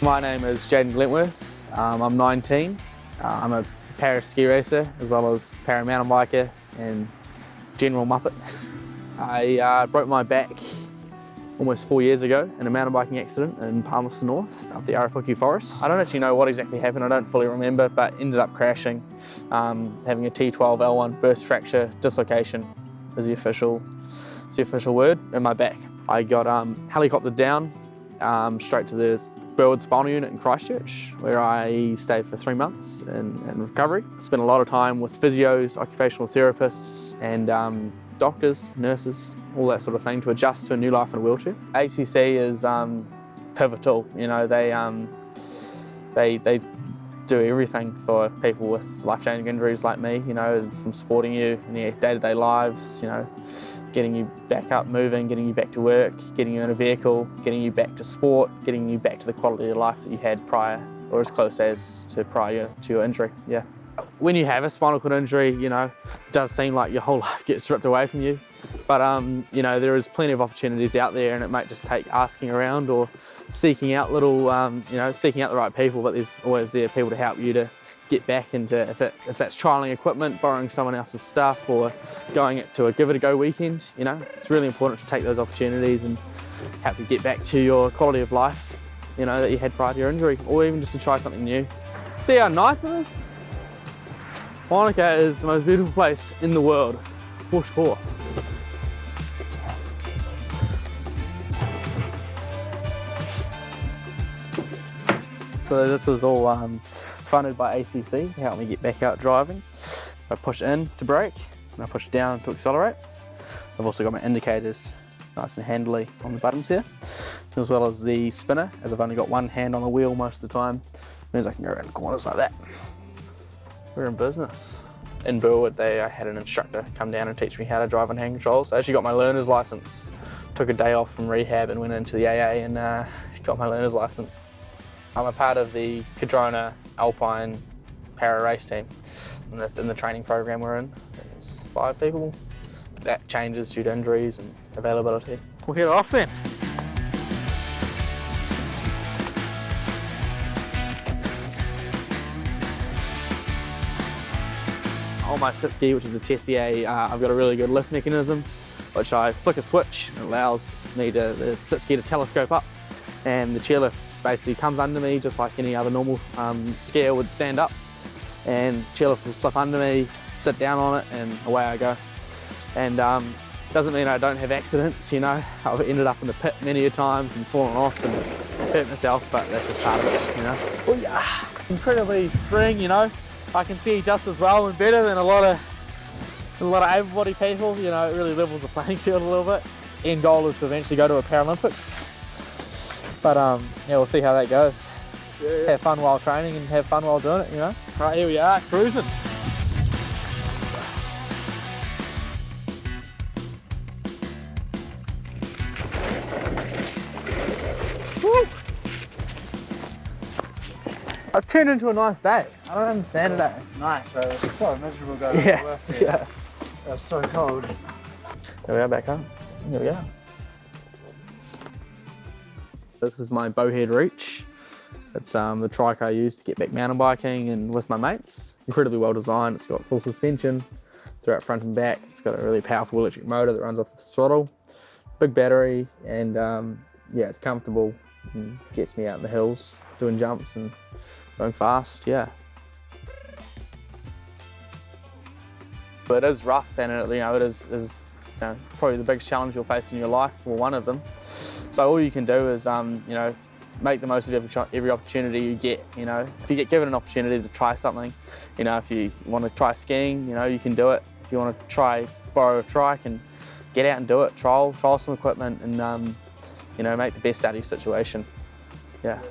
My name is Jayden Glentworth. I'm 19. I'm a para ski racer as well as para mountain biker and general muppet. I broke my back almost 4 years ago in a mountain biking accident in Palmerston North up the Arapuku Forest. I don't actually know what exactly happened, I don't fully remember, but ended up crashing, having a T12 L1 burst fracture dislocation is the official word in my back. I got helicoptered down straight to the Burwood Spinal Unit in Christchurch, where I stayed for 3 months in recovery. Spent a lot of time with physios, occupational therapists and doctors, nurses, all that sort of thing to adjust to a new life in a wheelchair. HCC is pivotal. You know, they do everything for people with life-changing injuries like me. You know, from supporting you in your day-to-day lives. You know, getting you back up, moving, getting you back to work, getting you in a vehicle, getting you back to sport, getting you back to the quality of life that you had prior, or as close as to prior to your injury. Yeah. When you have a spinal cord injury, you know, it does seem like your whole life gets stripped away from you. But, you know, there is plenty of opportunities out there, and it might just take asking around or seeking out seeking out the right people, but there's always there people to help you to get back into, if that's trialling equipment, borrowing someone else's stuff, or going to a give it a go weekend. You know, it's really important to take those opportunities and help you get back to your quality of life, you know, that you had prior to your injury, or even just to try something new. See how nice it is? Wanaka is the most beautiful place in the world, for sure. So this was all funded by ACC to help me get back out driving. I push in to brake and I push down to accelerate. I've also got my indicators nice and handily on the buttons here, as well as the spinner, as I've only got one hand on the wheel most of the time. Means I can go around the corners like that. We're in business. In Burwood, I had an instructor come down and teach me how to drive on hand controls. I actually got my learner's license. Took a day off from rehab and went into the AA and got my learner's license. I'm a part of the Cadrona Alpine para race team. In the training program we're in, there's 5 people. That changes due to injuries and availability. We'll head off then. On my sit ski, which is a Tessier, I've got a really good lift mechanism, which I flick a switch and it allows me the sit ski to telescope up, and the chairlift basically comes under me just like any other normal skier would stand up, and chairlift will slip under me, sit down on it, and away I go. And doesn't mean I don't have accidents, you know. I've ended up in the pit many a times and fallen off and hurt myself, but that's just part of it, you know. Oh yeah, incredibly freeing, you know. I can see just as well and better than a lot of able-bodied people. You know, it really levels the playing field a little bit. End goal is to eventually go to a Paralympics. But yeah, we'll see how that goes. Yeah. Just have fun while training and have fun while doing it, you know. Right, here we are, cruising. Woo! I've turned into a nice day. I don't understand today. Nice, bro. It was so miserable going to work there. Yeah. It was so cold. There we are, back home. Here we are. This is my bowhead reach. It's the trike I use to get back mountain biking and with my mates. Incredibly well designed. It's got full suspension throughout front and back. It's got a really powerful electric motor that runs off the throttle. Big battery, and yeah, it's comfortable and gets me out in the hills, doing jumps and going fast, yeah. But it is rough, and it is you know, probably the biggest challenge you'll face in your life, or one of them. So all you can do is you know, make the most of every opportunity you get. You know, if you get given an opportunity to try something, you know, if you want to try skiing, you know, you can do it. If you want to borrow a trike and get out and do it, trial some equipment, and you know, make the best out of your situation. Yeah.